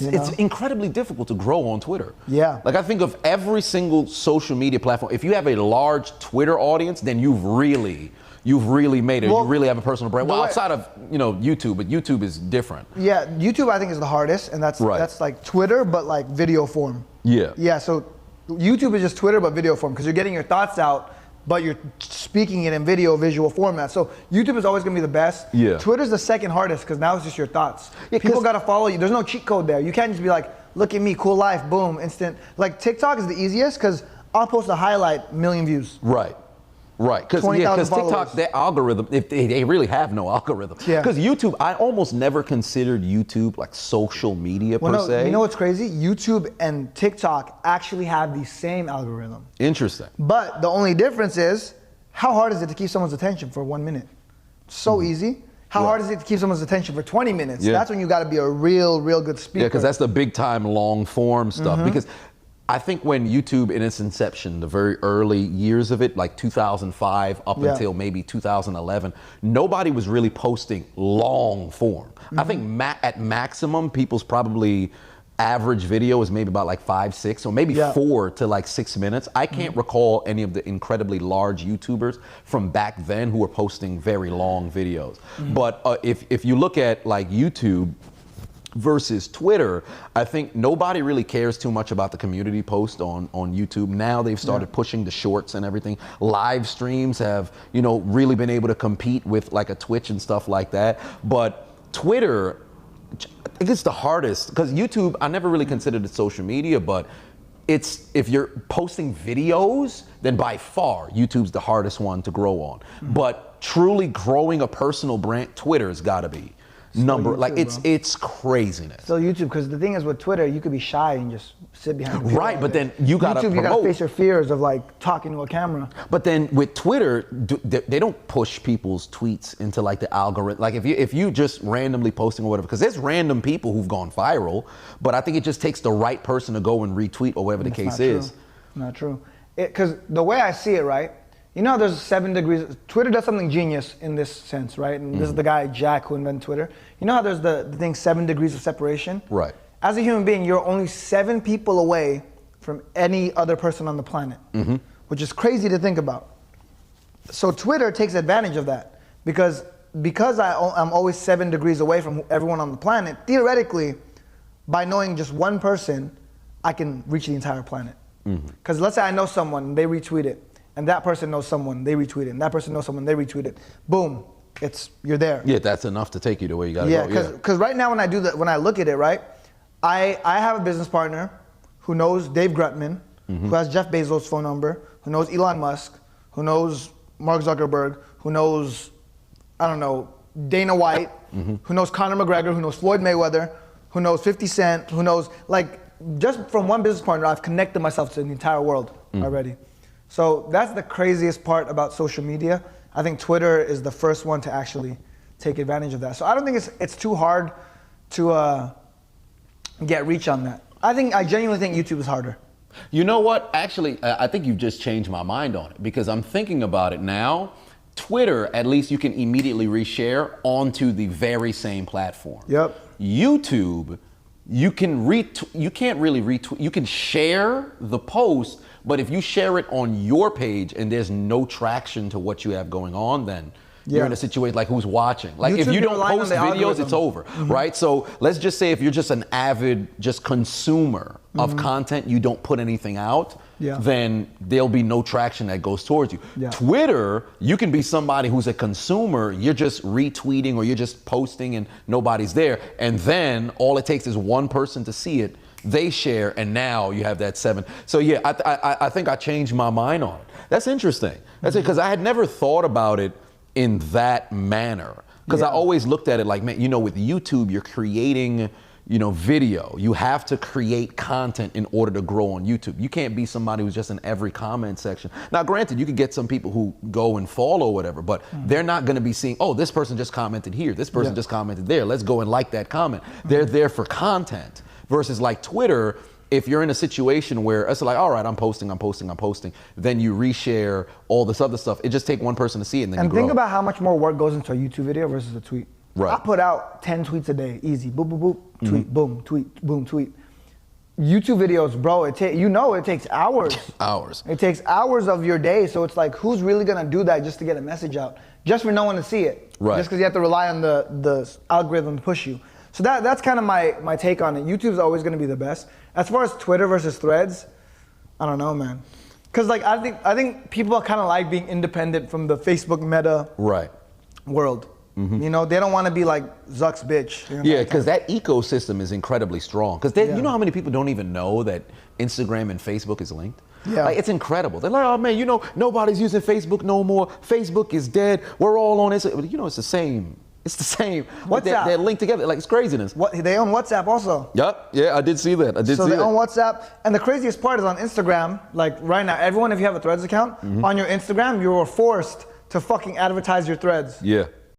It's incredibly difficult to grow on Twitter. Yeah. Like I think of every single social media platform. If you have a large Twitter audience, then you've really made it. Well, you really have a personal brand. Well, outside of YouTube, but YouTube is different. Yeah, YouTube I think is the hardest, and that's like Twitter, but like video form. Yeah. Yeah. So YouTube is just Twitter, but video form, because you're getting your thoughts out, but you're speaking it in visual format. So YouTube is always gonna be the best. Yeah. Twitter's the second hardest, because now it's just your thoughts. Yeah, people gotta follow you. There's no cheat code there. You can't just be like, look at me, cool life, boom, instant. Like TikTok is the easiest, because I'll post a highlight, 1 million views. Right. Because TikTok, their algorithm, if they really have no algorithm. Yeah. Because YouTube, I almost never considered YouTube like social media per se. You know what's crazy? YouTube and TikTok actually have the same algorithm. Interesting. But the only difference is, how hard is it to keep someone's attention for 1 minute? So easy. How hard is it to keep someone's attention for 20 minutes? Yeah. That's when you got to be a real good speaker. Yeah, because that's the big time long form stuff. Because I think when YouTube in its inception, the very early years of it, like 2005 up until maybe 2011, nobody was really posting long form. I think at maximum, people's probably average video is maybe about like 5, 6, or maybe 4 to like 6 minutes. I can't recall any of the incredibly large YouTubers from back then who were posting very long videos. But if you look at like YouTube versus Twitter, I think nobody really cares too much about the community post on YouTube. Now they've started pushing the shorts and everything. Live streams have, really been able to compete with like a Twitch and stuff like that. But Twitter, I think it's the hardest, because YouTube, I never really considered it social media, but if you're posting videos, then by far YouTube's the hardest one to grow on. But truly growing a personal brand, Twitter's gotta be YouTube, it's craziness. Still YouTube, because the thing is with Twitter, you could be shy and just sit behind the computer. Right, but then you gotta YouTube, promote. you gotta face your fears of like talking to a camera. But then with Twitter, they don't push people's tweets into like the algorithm. Like if you just randomly posting or whatever, because there's random people who've gone viral, but I think it just takes the right person to go and retweet or whatever the case is. Not true. Because the way I see it, right? You know how there's 7 degrees, Twitter does something genius in this sense, right? And this is the guy, Jack, who invented Twitter. You know how there's the thing 7 degrees of separation? Right. As a human being, you're only 7 people away from any other person on the planet, which is crazy to think about. So Twitter takes advantage of that, because I'm always 7 degrees away from everyone on the planet. Theoretically, by knowing just one person, I can reach the entire planet. Because let's say I know someone, they retweet it. And that person knows someone, they retweet it. And that person knows someone, they retweet it. Boom, you're there. Yeah, that's enough to take you to where you gotta go. Yeah, because right now when I look at it, right, I have a business partner who knows Dave Grutman, who has Jeff Bezos' phone number, who knows Elon Musk, who knows Mark Zuckerberg, who knows, I don't know, Dana White, who knows Conor McGregor, who knows Floyd Mayweather, who knows 50 Cent, who knows, like, just from one business partner, I've connected myself to the entire world already. So that's the craziest part about social media. I think Twitter is the first one to actually take advantage of that. So I don't think it's too hard to get reach on that. I genuinely think YouTube is harder. You know what? Actually, I think you've just changed my mind on it, because I'm thinking about it now. Twitter, at least you can immediately reshare onto the very same platform. Yep. YouTube, you can't really retweet. You can share the post, but if you share it on your page and there's no traction to what you have going on, then you're in a situation like who's watching. Like YouTube, if you don't post videos, it's over, right? So let's just say if you're just an avid consumer of content, you don't put anything out, then there'll be no traction that goes towards you. Yeah. Twitter, you can be somebody who's a consumer, you're just retweeting or you're just posting and nobody's there, and then all it takes is one person to see it, they share, and now you have that 7. So yeah, I think I changed my mind on it. That's interesting. That's it, because I had never thought about it in that manner. Because I always looked at it like, man, with YouTube, you're creating, video. You have to create content in order to grow on YouTube. You can't be somebody who's just in every comment section. Now, granted, you could get some people who go and follow or whatever, but they're not going to be seeing, oh, this person just commented here, this person just commented there, let's go and like that comment. They're there for content. Versus like Twitter, if you're in a situation where it's like, all right, I'm posting, then you reshare all this other stuff. It just takes one person to see it, and then you grow. And think about how much more work goes into a YouTube video versus a tweet. Right. I put out 10 tweets a day, easy. Boop, boop, boop, tweet, boom, tweet, boom, tweet. YouTube videos, bro, it takes hours. Hours. It takes hours of your day, so it's like, who's really gonna do that just to get a message out? Just for no one to see it. Right. Just because you have to rely on the algorithm to push you. So that's kind of my take on it. YouTube's always gonna be the best. As far as Twitter versus Threads, I don't know, man. Cause like I think people kind of like being independent from the Facebook Meta world. You know, they don't want to be like Zuck's bitch. You know, yeah, because that ecosystem is incredibly strong. Because you know how many people don't even know that Instagram and Facebook is linked? Yeah. Like, it's incredible. They're like, oh man, you know, nobody's using Facebook no more. Facebook is dead. We're all on Instagram. You know, it's the same. It's the same. WhatsApp. They're linked together. Like, it's craziness. They own WhatsApp also. Yep. Yeah, I did see that. So they own WhatsApp. And the craziest part is on Instagram, like right now, everyone, if you have a Threads account, on your Instagram, you are forced to fucking advertise your threads. Yeah.